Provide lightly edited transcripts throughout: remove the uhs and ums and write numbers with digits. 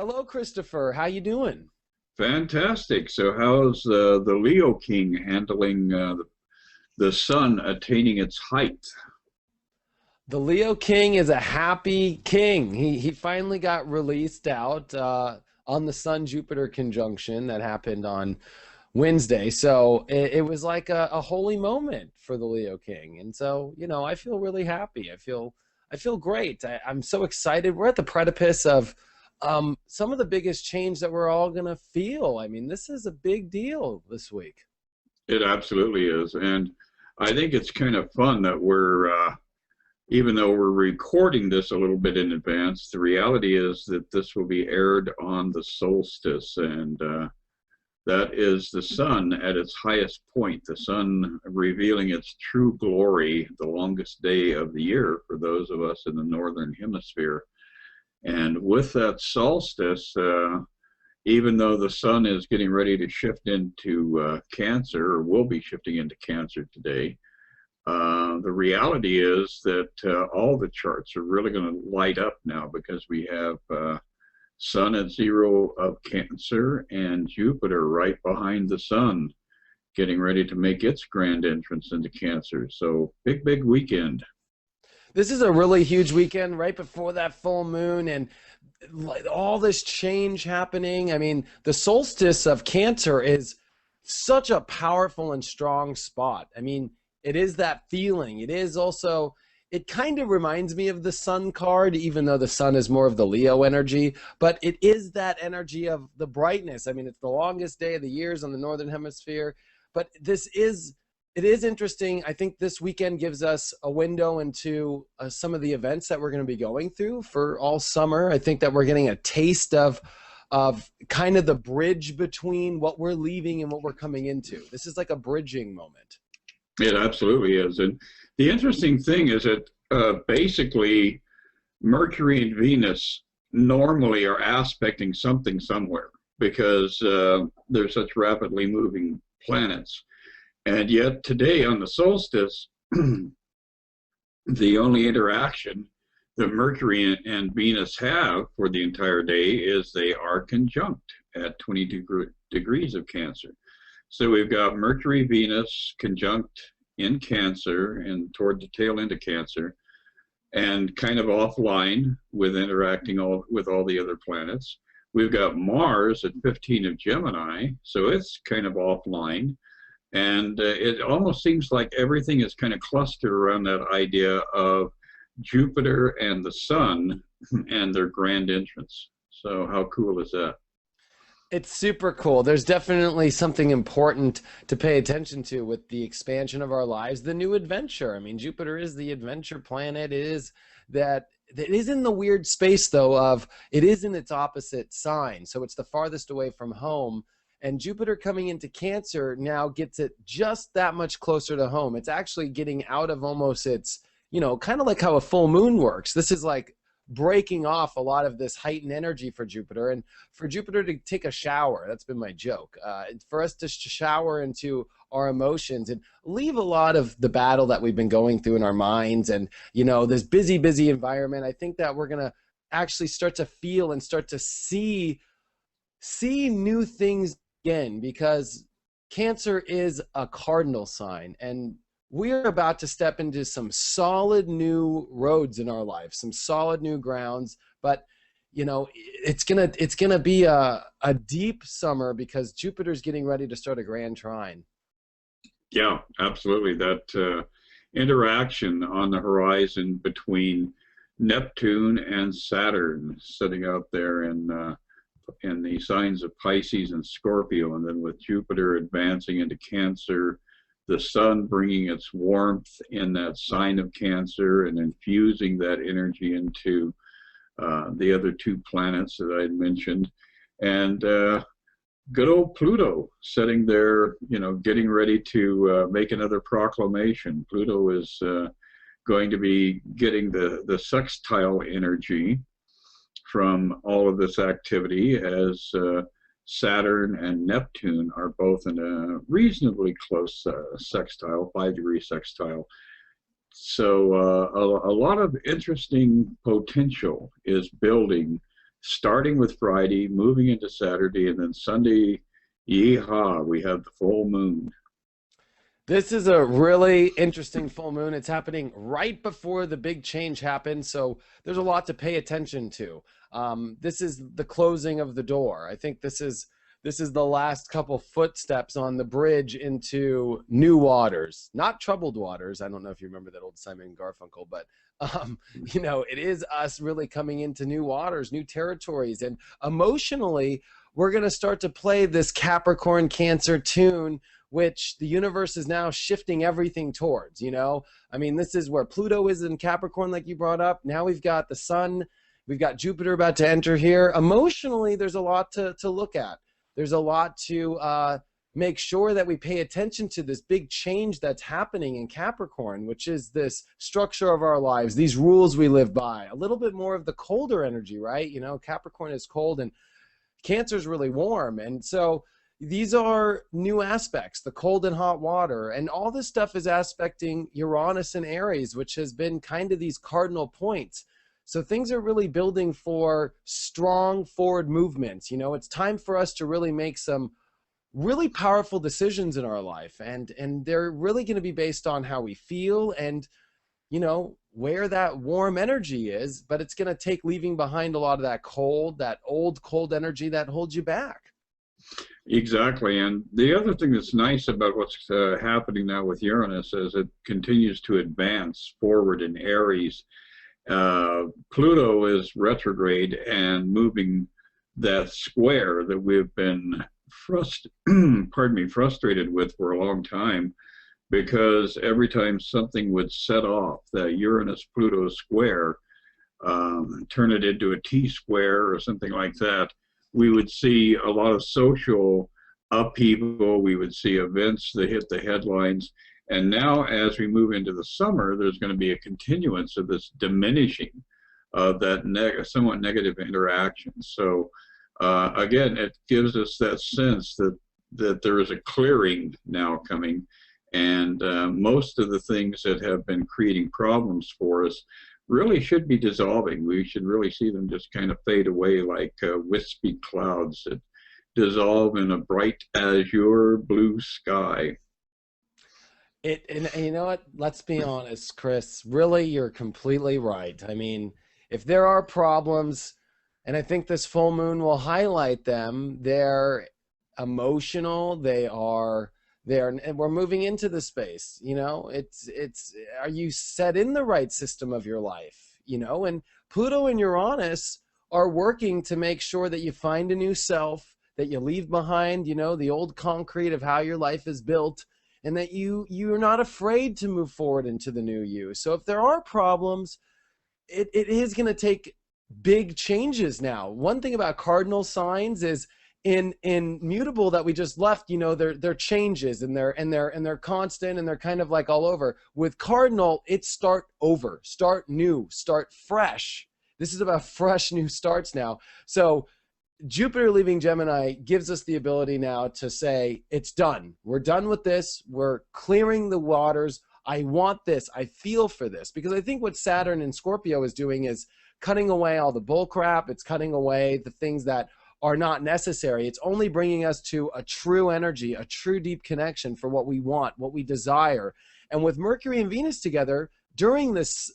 Hello, Christopher. How you doing? Fantastic. So, how's the Leo King handling the sun attaining its height? The Leo King is a happy king. He finally got released out on the Sun Jupiter conjunction that happened on Wednesday. So it was like a holy moment for the Leo King, and so I feel really happy. I feel great. I'm so excited. We're at the precipice of some of the biggest change that we're all gonna feel. I mean, this is a big deal this week. It absolutely is. And I think it's kind of fun that even though we're recording this a little bit in advance, the reality is that this will be aired on the solstice. And that is the sun at its highest point, the sun revealing its true glory, the longest day of the year for those of us in the northern hemisphere. And with that solstice, even though the sun is getting ready to shift into Cancer, or will be shifting into Cancer today, the reality is that all the charts are really going to light up now because we have Sun at zero of Cancer and Jupiter right behind the Sun, getting ready to make its grand entrance into Cancer. So big, big weekend. This is a really huge weekend right before that full moon and like all this change happening. I mean, the solstice of Cancer is such a powerful and strong spot. I mean, it is that feeling. It is also, it kind of reminds me of the sun card, even though the sun is more of the Leo energy, but it is that energy of the brightness. I mean, it's the longest day of the years on the northern hemisphere, but it is interesting. I think this weekend gives us a window into some of the events that we're going to be going through for all summer. I think that we're getting a taste of kind of the bridge between what we're leaving and what we're coming into. This is like a bridging moment. It absolutely is. And the interesting thing is that basically Mercury and Venus normally are aspecting something somewhere because they're such rapidly moving planets. And yet today on the solstice, the only interaction that Mercury and Venus have for the entire day is they are conjunct at 22 degrees of Cancer. So we've got Mercury, Venus conjunct in Cancer and toward the tail end of Cancer, and kind of offline with interacting with all the other planets. We've got Mars at 15 of Gemini, so it's kind of offline. And it almost seems like everything is kind of clustered around that idea of Jupiter and the Sun and their grand entrance. So how cool is that? It's super cool. There's definitely something important to pay attention to with the expansion of our lives, the new adventure. I mean, Jupiter is the adventure planet. It is in the weird space though of it is in its opposite sign. So it's the farthest away from home. And Jupiter coming into Cancer now gets it just that much closer to home. It's actually getting out of almost its, kind of like how a full moon works. This is like breaking off a lot of this heightened energy for Jupiter, and for Jupiter to take a shower. That's been my joke. For us to shower into our emotions and leave a lot of the battle that we've been going through in our minds, and this busy, busy environment. I think that we're gonna actually start to feel and start to see new things again, because Cancer is a cardinal sign, and we're about to step into some solid new roads in our life, some solid new grounds. But it's gonna be a deep summer because Jupiter's getting ready to start a grand trine. Yeah, absolutely. That interaction on the horizon between Neptune and Saturn sitting out there in the signs of Pisces and Scorpio, and then with Jupiter advancing into Cancer, the sun bringing its warmth in that sign of Cancer and infusing that energy into the other two planets that I had mentioned. And good old Pluto sitting there, getting ready to make another proclamation. Pluto is going to be getting the sextile energy from all of this activity as Saturn and Neptune are both in a reasonably close sextile, 5-degree sextile. So a lot of interesting potential is building starting with Friday, moving into Saturday, and then Sunday, yeehaw, we have the full moon. This is a really interesting full moon. It's happening right before the big change happens, so there's a lot to pay attention to. This is the closing of the door. I think this is the last couple footsteps on the bridge into new waters, not troubled waters. I don't know if you remember that old Simon Garfunkel, but it is us really coming into new waters, new territories, and emotionally, we're going to start to play this Capricorn Cancer tune, which the universe is now shifting everything towards. I mean, this is where Pluto is in Capricorn, like you brought up. Now we've got the sun, we've got Jupiter about to enter here. Emotionally, there's a lot to look at. There's a lot to make sure that we pay attention to this big change that's happening in Capricorn, which is this structure of our lives, these rules we live by, a little bit more of the colder energy, right? Capricorn is cold and Cancer is really warm. And so these are new aspects, the cold and hot water, and all this stuff is aspecting Uranus and Aries, which has been kind of these cardinal points. So things are really building for strong forward movements. It's time for us to really make some really powerful decisions in our life, and they're really going to be based on how we feel and where that warm energy is, but it's going to take leaving behind a lot of that old cold energy that holds you back. Exactly. And the other thing that's nice about what's happening now with Uranus is it continues to advance forward in Aries. Pluto is retrograde and moving that square that we've been frustrated with for a long time, because every time something would set off that Uranus-Pluto square, turn it into a T-square or something like that, we would see a lot of social upheaval. We would see events that hit the headlines. And now as we move into the summer, there's going to be a continuance of this diminishing of that somewhat negative interaction. So again, it gives us that sense that there is a clearing now coming. And most of the things that have been creating problems for us really should be dissolving. We should really see them just kind of fade away like wispy clouds that dissolve in a bright azure blue sky. And you know what? Let's be honest, Chris. Really, you're completely right. I mean, if there are problems, and I think this full moon will highlight them, they're emotional, and we're moving into the space. Are you set in the right system of your life? And Pluto and Uranus are working to make sure that you find a new self, that you leave behind, the old concrete of how your life is built, and that you're not afraid to move forward into the new you. So if there are problems, it is going to take big changes now. One thing about cardinal signs is in mutable that we just left, they're changes and they're constant and they're kind of like all over. With cardinal, it's start over, start new, start fresh. This is about fresh new starts now. So Jupiter leaving Gemini gives us the ability now to say, it's done. We're done with this. We're clearing the waters. I want this. I feel for this. Because I think what Saturn in Scorpio is doing is cutting away all the bull crap. It's cutting away the things that are not necessary. It's only bringing us to a true energy, a true deep connection for what we want, what we desire. And with Mercury and Venus together during this,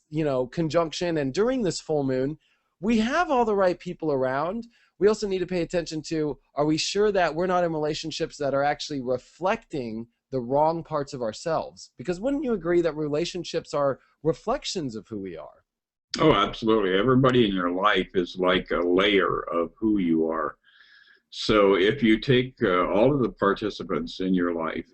conjunction and during this full moon, we have all the right people around. We also need to pay attention to, are we sure that we're not in relationships that are actually reflecting the wrong parts of ourselves? Because wouldn't you agree that relationships are reflections of who we are? Oh, absolutely. Everybody in your life is like a layer of who you are. So if you take all of the participants in your life,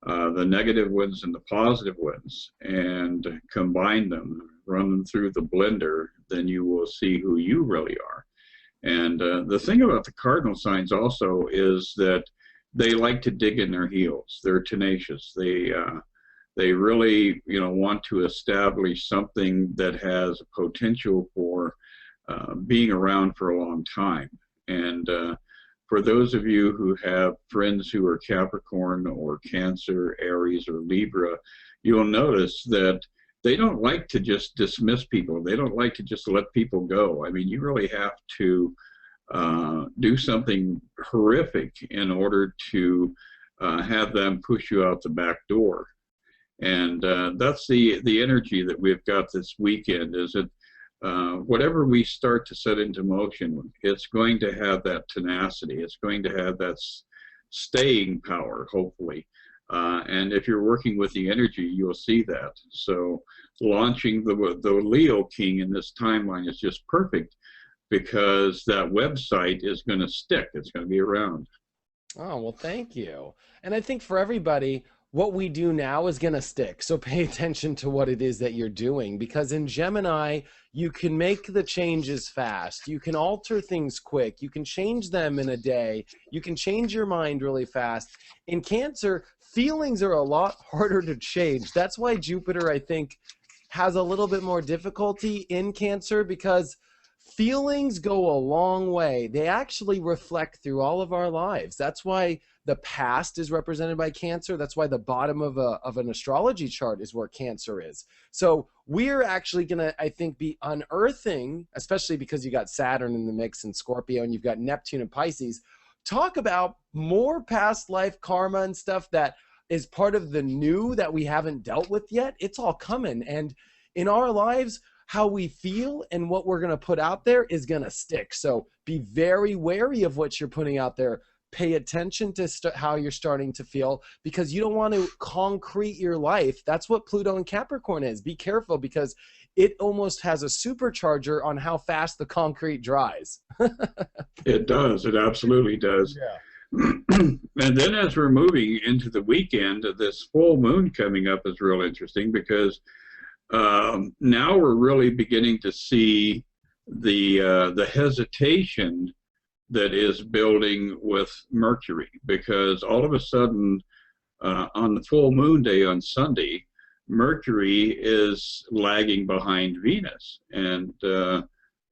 the negative ones and the positive ones, and combine them, run them through the blender, then you will see who you really are. And the thing about the cardinal signs also is that they like to dig in their heels. They're tenacious. They really, want to establish something that has a potential for being around for a long time. And for those of you who have friends who are Capricorn or Cancer, Aries, or Libra, you'll notice that they don't like to just dismiss people. They don't like to just let people go. I mean, you really have to do something horrific in order to have them push you out the back door. And that's the energy that we've got this weekend, is that whatever we start to set into motion, it's going to have that tenacity. It's going to have that staying power, hopefully. And if you're working with the energy, you'll see that. So launching the Leo King in this timeline is just perfect, because that website is going to stick. It's going to be around. Oh, well, thank you. And I think for everybody, what we do now is going to stick. So pay attention to what it is that you're doing, because in Gemini, you can make the changes fast. You can alter things quick. You can change them in a day. You can change your mind really fast. In Cancer, feelings are a lot harder to change. That's why Jupiter, I think, has a little bit more difficulty in Cancer, because feelings go a long way. They actually reflect through all of our lives. That's why the past is represented by Cancer. That's why the bottom of an astrology chart is where Cancer is. So we're actually going to, I think, be unearthing, especially because you got Saturn in the mix and Scorpio, and you've got Neptune and Pisces, talk about more past life karma and stuff that is part of the new that we haven't dealt with yet. It's all coming. And in our lives, how we feel and what we're going to put out there is going to stick. So be very wary of what you're putting out there. Pay attention to how you're starting to feel, because you don't want to concrete your life. That's what Pluto and Capricorn is. Be careful, because it almost has a supercharger on how fast the concrete dries. It does. It absolutely does. Yeah. And then as we're moving into the weekend, this full moon coming up is real interesting, because now we're really beginning to see the hesitation that is building with Mercury, because all of a sudden on the full moon day on Sunday, Mercury is lagging behind Venus, and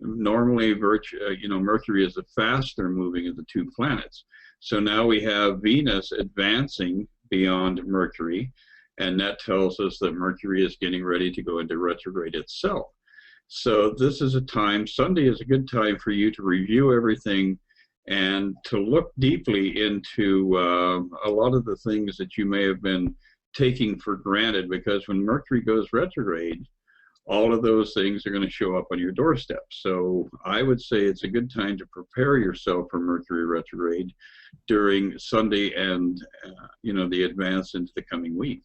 normally Mercury is the faster moving of the two planets. So now we have Venus advancing beyond Mercury, and that tells us that Mercury is getting ready to go into retrograde itself. So this is a time, Sunday is a good time for you to review everything and to look deeply into a lot of the things that you may have been taking for granted, because when Mercury goes retrograde, all of those things are going to show up on your doorstep. So I would say it's a good time to prepare yourself for Mercury retrograde during Sunday and the advance into the coming week.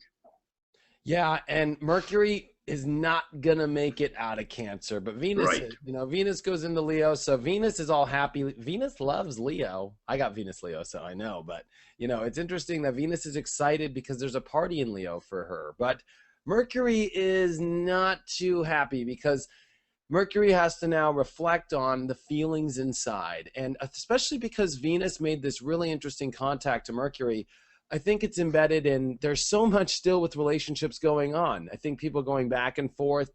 Yeah, and Mercury is not gonna make it out of Cancer, but Venus, Right. Venus goes into Leo, so Venus is all happy. Venus loves Leo. I got Venus Leo, so I know, but it's interesting that Venus is excited because there's a party in Leo for her, but Mercury is not too happy, because Mercury has to now reflect on the feelings inside, and especially because Venus made this really interesting contact to Mercury. I think it's embedded in, there's so much still with relationships going on. I think people going back and forth.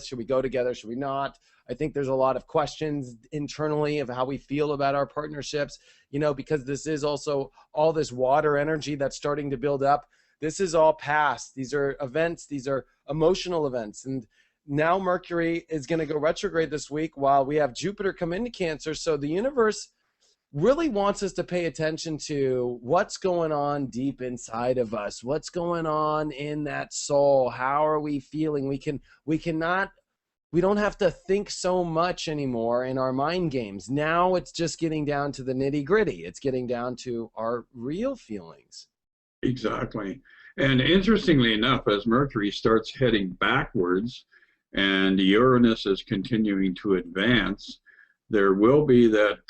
Should we go together? Should we not? I think there's a lot of questions internally of how we feel about our partnerships, because this is also all this water energy that's starting to build up. This is all past. These are events. These are emotional events. And now Mercury is going to go retrograde this week while we have Jupiter come into Cancer. So the universe really wants us to pay attention to what's going on deep inside of us, what's going on in that soul, how are we feeling. We don't have to think so much anymore in our mind games. Now it's just getting down to the nitty gritty. It's getting down to our real feelings. Exactly. And interestingly enough, as Mercury starts heading backwards and Uranus is continuing to advance, there will be that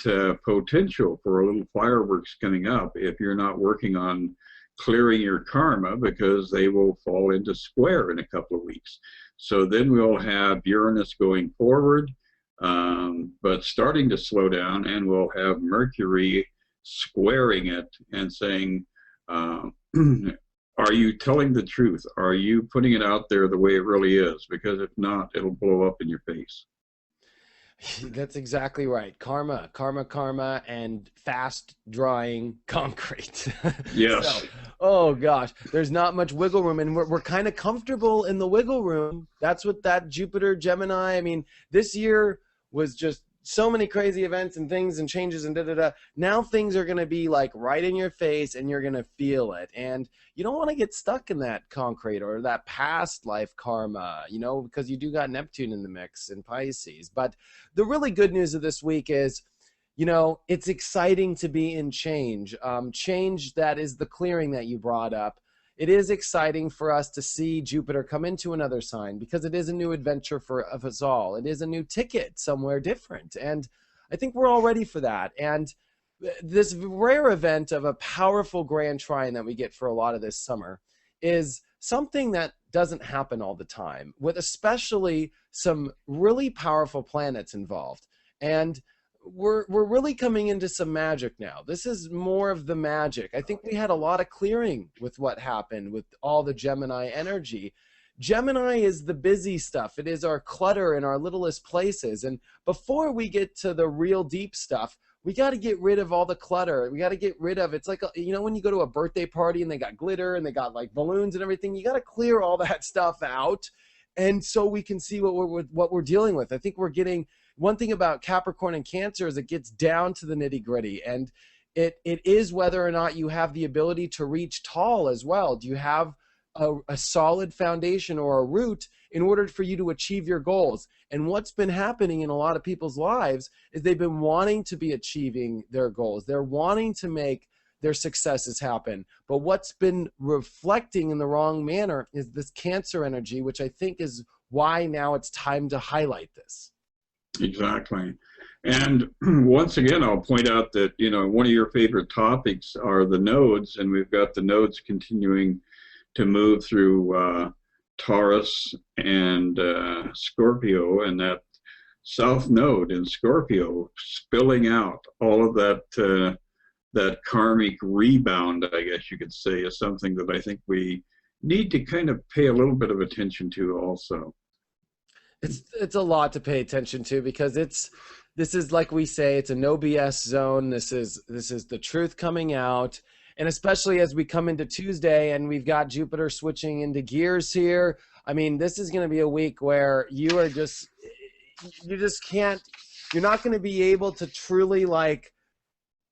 potential for a little fireworks coming up if you're not working on clearing your karma, because they will fall into square in a couple of weeks. So then we'll have Uranus going forward, but starting to slow down, and we'll have Mercury squaring it and saying, are you telling the truth? Are you putting it out there the way it really is? Because if not, it'll blow up in your face. That's exactly right. Karma, karma, karma, and fast drying concrete. So, Yes. oh gosh, there's not much wiggle room, and we're kind of comfortable in the wiggle room. That's what that Jupiter Gemini. I mean, this year was just so many crazy events and things and changes and da da da. Now things are going to be like right in your face, and you're going to feel it. And you don't want to get stuck in that concrete or that past life karma, you know, because you do got Neptune in the mix in Pisces. But the really good news of this week is, you know, it's exciting to be in change. Change that is the clearing that you brought up. It is exciting for us to see Jupiter come into another sign because it is a new adventure of us all. It is a new ticket somewhere different. And I think we're all ready for that. And this rare event of a powerful grand trine that we get for a lot of this summer is something that doesn't happen all the time, with especially some really powerful planets involved. And we're really coming into some magic now. This is more of the magic. I think we had a lot of clearing with what happened with all the Gemini energy. Gemini is the busy stuff. It is our clutter in our littlest places. And before we get to the real deep stuff, we got to get rid of all the clutter. We got to get rid of, it's like, you know, when you go to a birthday party and they got glitter and they got like balloons and everything, you got to clear all that stuff out. And so we can see what we're dealing with. I think we're getting, one thing about Capricorn and Cancer is it gets down to the nitty gritty, and it is whether or not you have the ability to reach tall as well. Do you have a solid foundation or a root in order for you to achieve your goals? And what's been happening in a lot of people's lives is they've been wanting to be achieving their goals. They're wanting to make their successes happen. But what's been reflecting in the wrong manner is this Cancer energy, which I think is why now it's time to highlight this. Exactly. And once again, I'll point out that, you know, one of your favorite topics are the nodes, and we've got the nodes continuing to move through Taurus and Scorpio, and that South Node in Scorpio spilling out all of that that karmic rebound, I guess you could say, is something that I think we need to kind of pay a little bit of attention to also. It's a lot to pay attention to because this is, like we say, it's a no BS zone. This is the truth coming out. And especially as we come into Tuesday and we've got Jupiter switching into gears here. I mean, this is going to be a week where you just can't, you're not going to be able to truly, like,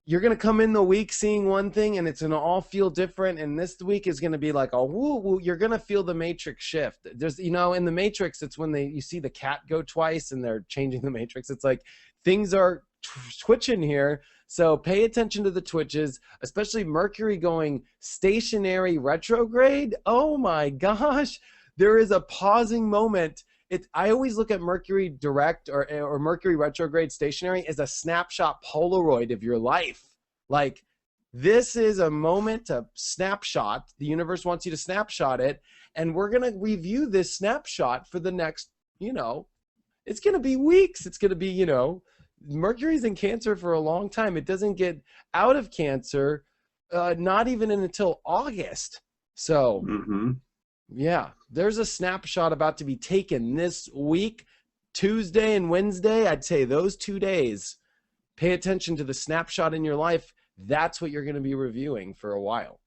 you're going to come in the week seeing one thing and it's going to all feel different. And this week is going to be like, oh, woo, woo, you're going to feel the matrix shift. There's, you know, in the matrix, it's when you see the cat go twice and they're changing the matrix. It's like things are twitching here. So pay attention to the twitches, especially Mercury going stationary retrograde. Oh my gosh, there is a pausing moment. I always look at Mercury direct or Mercury retrograde stationary as a snapshot Polaroid of your life. Like, this is a moment to snapshot. The universe wants you to snapshot it. And we're going to review this snapshot for the next, you know, it's going to be weeks. It's going to be, you know, Mercury's in Cancer for a long time. It doesn't get out of Cancer, not even until August. So, yeah, there's a snapshot about to be taken this week, Tuesday and Wednesday. I'd say those 2 days. Pay attention to the snapshot in your life. That's what you're going to be reviewing for a while.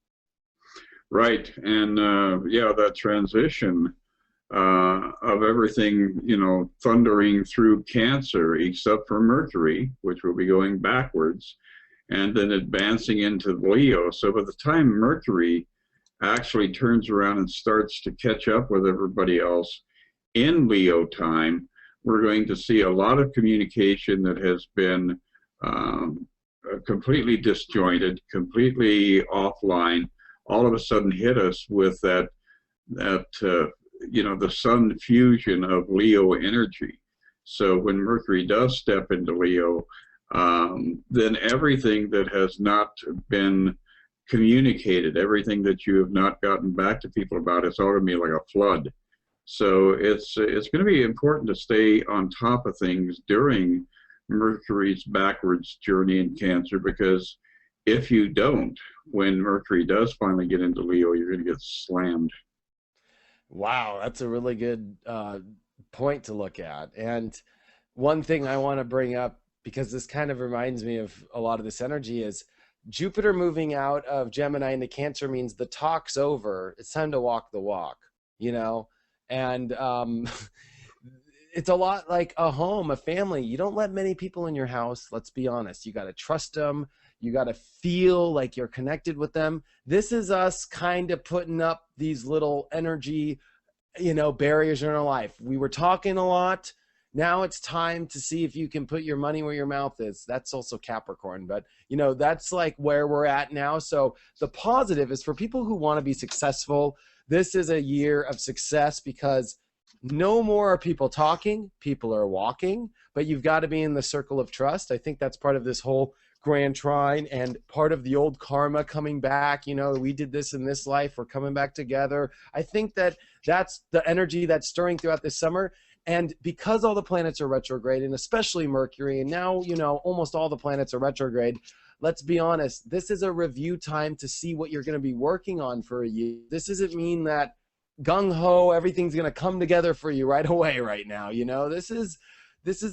Right. And yeah, that transition of everything, you know, thundering through Cancer, except for Mercury, which will be going backwards, and then advancing into Leo. So by the time Mercury actually turns around and starts to catch up with everybody else in Leo time, we're going to see a lot of communication that has been completely disjointed, completely offline, all of a sudden hit us with that you know, the sun fusion of Leo energy. So when Mercury does step into Leo, then everything that has not been communicated, everything that you have not gotten back to people about, it's all going to be like a flood. So it's going to be important to stay on top of things during Mercury's backwards journey in Cancer, because if you don't, when Mercury does finally get into Leo, you're going to get slammed. Wow, that's a really good point to look at. And one thing I want to bring up, because this kind of reminds me of a lot of this energy, is Jupiter moving out of Gemini into Cancer means the talk's over. It's time to walk the walk, you know? And it's a lot like a home, a family. You don't let many people in your house, let's be honest. You got to trust them. You got to feel like you're connected with them. This is us kind of putting up these little energy, barriers in our life. We were talking a lot. Now it's time to see if you can put your money where your mouth is. That's also Capricorn, but that's like where we're at now. So the positive is for people who want to be successful. This is a year of success because no more are people talking, people are walking, but you've got to be in the circle of trust. I think that's part of this whole grand trine and part of the old karma coming back. We did this in this life, we're coming back together. I think that that's the energy that's stirring throughout this summer. And because all the planets are retrograde, and especially Mercury, and now, almost all the planets are retrograde, let's be honest, this is a review time to see what you're going to be working on for a year. This doesn't mean that gung-ho, everything's going to come together for you right away right now. This is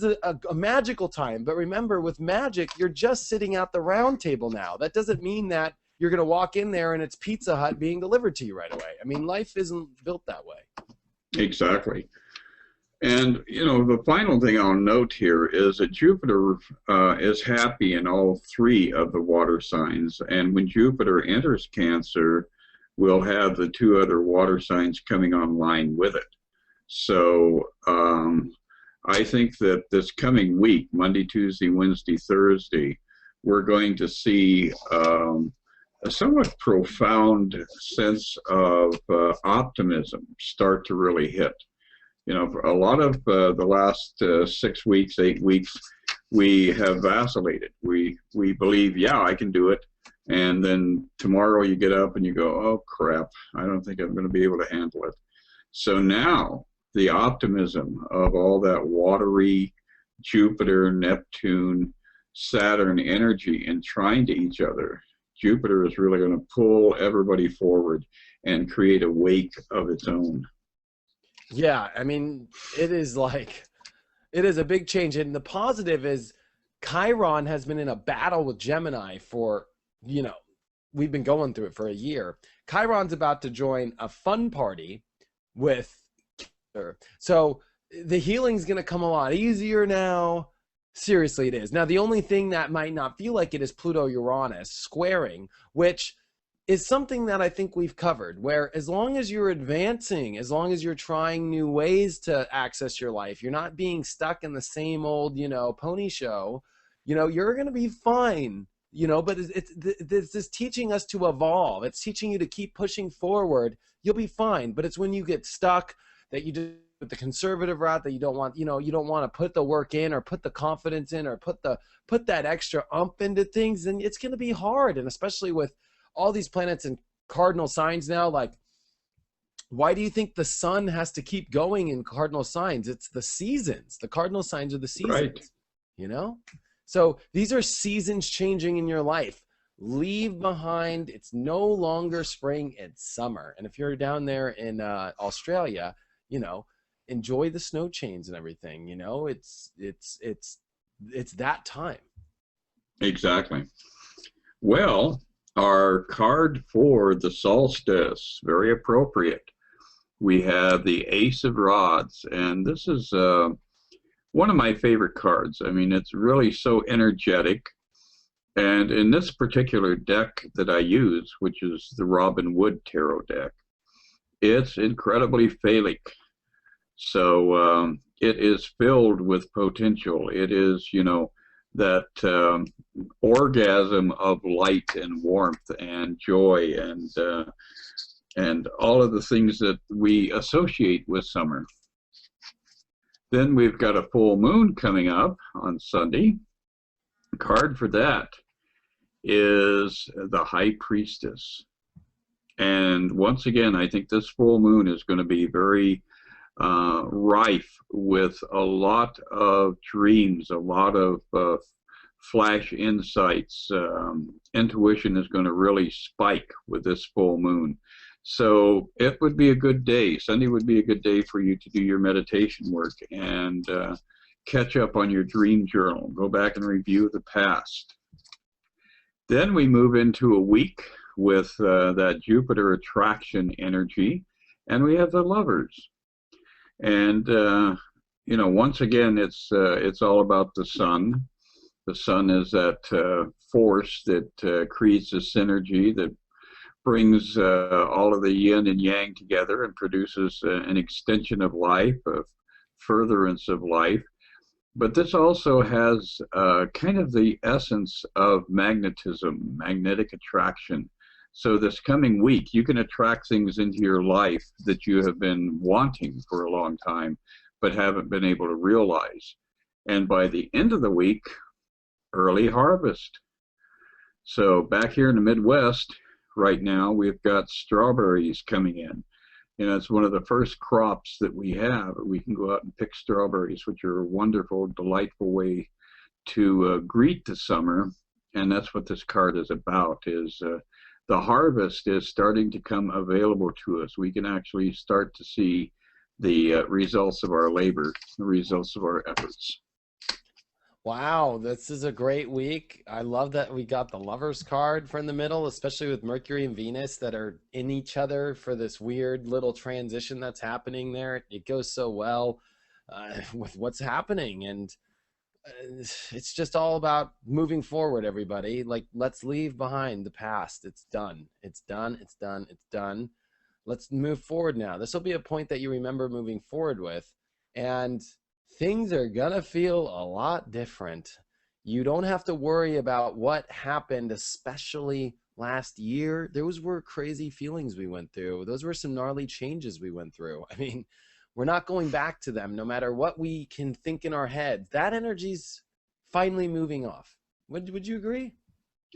a magical time. But remember, with magic, you're just sitting at the round table now. That doesn't mean that you're going to walk in there and it's Pizza Hut being delivered to you right away. I mean, life isn't built that way. Exactly. And, the final thing I'll note here is that Jupiter is happy in all three of the water signs. And when Jupiter enters Cancer, we'll have the two other water signs coming online with it. So I think that this coming week, Monday, Tuesday, Wednesday, Thursday, we're going to see a somewhat profound sense of optimism start to really hit. For a lot of the last 6 weeks, 8 weeks, we have vacillated. We believe, yeah, I can do it. And then tomorrow you get up and you go, oh, crap, I don't think I'm going to be able to handle it. So now the optimism of all that watery Jupiter, Neptune, Saturn energy and trine to each other, Jupiter is really going to pull everybody forward and create a wake of its own. Yeah, I mean, it is a big change. And the positive is Chiron has been in a battle with Gemini for, we've been going through it for a year. Chiron's about to join a fun party with her. So the healing's going to come a lot easier now. Seriously, it is. Now, the only thing that might not feel like it is Pluto-Uranus squaring, which is something that I think we've covered, where as long as you're advancing, as long as you're trying new ways to access your life, you're not being stuck in the same old, pony show, you're going to be fine, but it's just teaching us to evolve. It's teaching you to keep pushing forward. You'll be fine. But it's when you get stuck that you do the conservative route, that you don't want, you don't want to put the work in or put the confidence in or put that extra into things. And it's going to be hard. And especially with all these planets in cardinal signs now, like, why do you think the sun has to keep going in cardinal signs? It's the seasons. The cardinal signs are the seasons, right. So these are seasons changing in your life. Leave behind, it's no longer spring, it's summer. And if you're down there in Australia, enjoy the snow chains and everything. It's that time. Exactly. Well, our card for the solstice, very appropriate. We have the Ace of Rods, and this is one of my favorite cards. I mean, it's really so energetic. And in this particular deck that I use, which is the Robin Wood Tarot deck, it's incredibly phallic. So it is filled with potential. It is, that orgasm of light and warmth and joy and all of the things that we associate with summer. Then we've got a full moon coming up on Sunday. The card for that is the High Priestess. And once again, I think this full moon is going to be very rife with a lot of dreams, a lot of flash insights. Intuition is going to really spike with this full moon. So it would be a good day. Sunday would be a good day for you to do your meditation work and catch up on your dream journal, go back and review the past. Then we move into a week with that Jupiter attraction energy, and we have the Lovers. And you know, once again, it's all about the sun. The sun is that force that creates a synergy that brings all of the yin and yang together and produces an extension of life, a furtherance of life. But this also has kind of the essence of magnetism, magnetic attraction. So this coming week, you can attract things into your life that you have been wanting for a long time, but haven't been able to realize. And by the end of the week, early harvest. So back here in the Midwest right now, we've got strawberries coming in. You know, it's one of the first crops that we have. We can go out and pick strawberries, which are a wonderful, delightful way to greet the summer. And that's what this card is about, is the harvest is starting to come available to us. We can actually start to see the results of our labor, the results of our efforts. Wow, this is a great week. I love that we got the Lovers card from the middle, especially with Mercury and Venus that are in each other for this weird little transition that's happening there. It goes so well with what's happening, and it's just all about moving forward, everybody. Like, let's leave behind the past. It's done. It's done. It's done. It's done. Let's move forward now. This will be a point that you remember moving forward with, and things are gonna feel a lot different. You don't have to worry about what happened, especially last year. Those were crazy feelings we went through. Those were some gnarly changes we went through. I mean, we're not going back to them, no matter what we can think in our heads. That energy's finally moving off. Would you agree?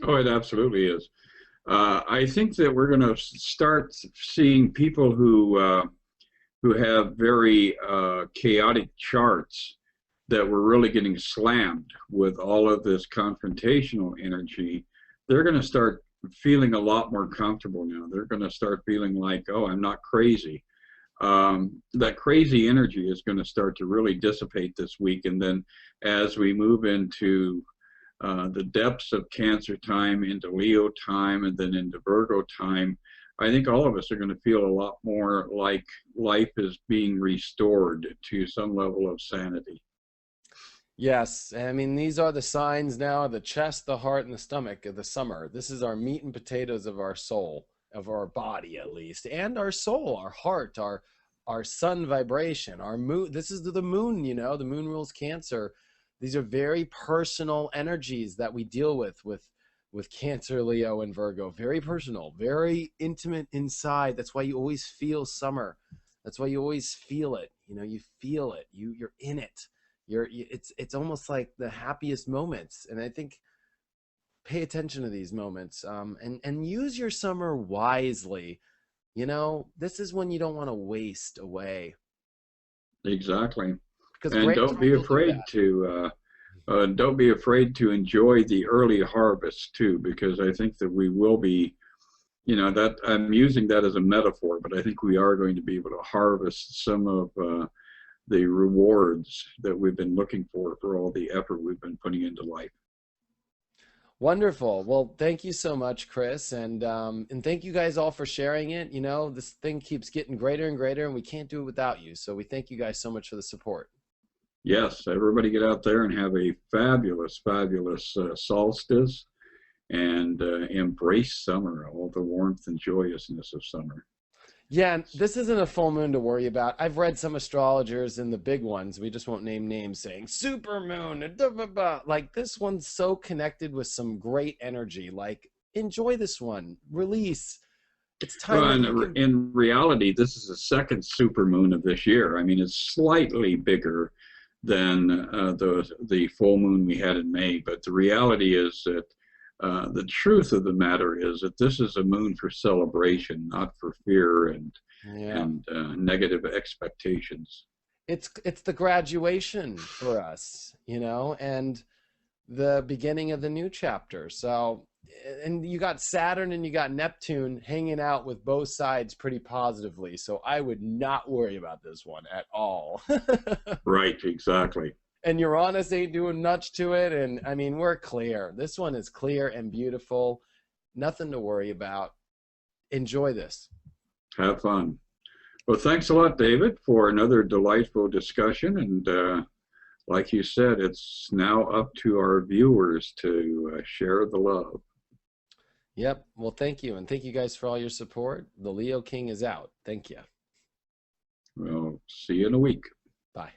Oh, it absolutely is. I think that we're going to start seeing people who have very chaotic charts that were really getting slammed with all of this confrontational energy. They're going to start feeling a lot more comfortable now. They're going to start feeling like, oh, I'm not crazy. That crazy energy is going to start to really dissipate this week. And then as we move into the depths of Cancer time, into Leo time, and then into Virgo time, I think all of us are going to feel a lot more like life is being restored to some level of sanity. Yes, I mean, these are the signs now, the chest, the heart, and the stomach of the summer. This is our meat and potatoes of our soul, of our body at least, and our soul, our heart, our sun vibration, our moon. This is the moon, you know, the moon rules Cancer. These are very personal energies that we deal with Cancer, Leo, and Virgo. Very personal, very intimate inside. That's why you always feel summer. That's why you always feel it. You know, you feel it. You're in it. It's almost like the happiest moments. And I think pay attention to these moments, and use your summer wisely. You know, this is when you don't want to waste away. Exactly. Because And don't be afraid to don't be afraid to enjoy the early harvest too, because I think that we will be, you know, that I'm using that as a metaphor, but I think we are going to be able to harvest some of the rewards that we've been looking for all the effort we've been putting into life. Wonderful. Well, thank you so much, Chris, and thank you guys all for sharing it. You know, this thing keeps getting greater and greater, and we can't do it without you. So we thank you guys so much for the support. Yes, everybody get out there and have a fabulous, fabulous solstice, and embrace summer, all the warmth and joyousness of summer. Yeah, and this isn't a full moon to worry about. I've read some astrologers and the big ones, we just won't name names, saying super moon and blah, blah, blah. Like, this one's so connected with some great energy. Like, enjoy this one. Release. It's time. Well, and in reality, this is the second super moon of this year. I mean, it's slightly bigger than the full moon we had in May, but the reality is that the truth of the matter is that this is a moon for celebration, not for fear and negative expectations. It's the graduation for us, you know, and the beginning of the new chapter. So, and you got Saturn and you got Neptune hanging out with both sides pretty positively. So I would not worry about this one at all. Right, exactly. and Uranus ain't doing much to it. And I mean, we're clear. This one is clear and beautiful. Nothing to worry about. Enjoy this. Have fun. Well, thanks a lot, David, for another delightful discussion. And like you said, it's now up to our viewers to share the love. Yep. Well, thank you. And thank you guys for all your support. The Leo King is out. Thank you. Well, see you in a week. Bye.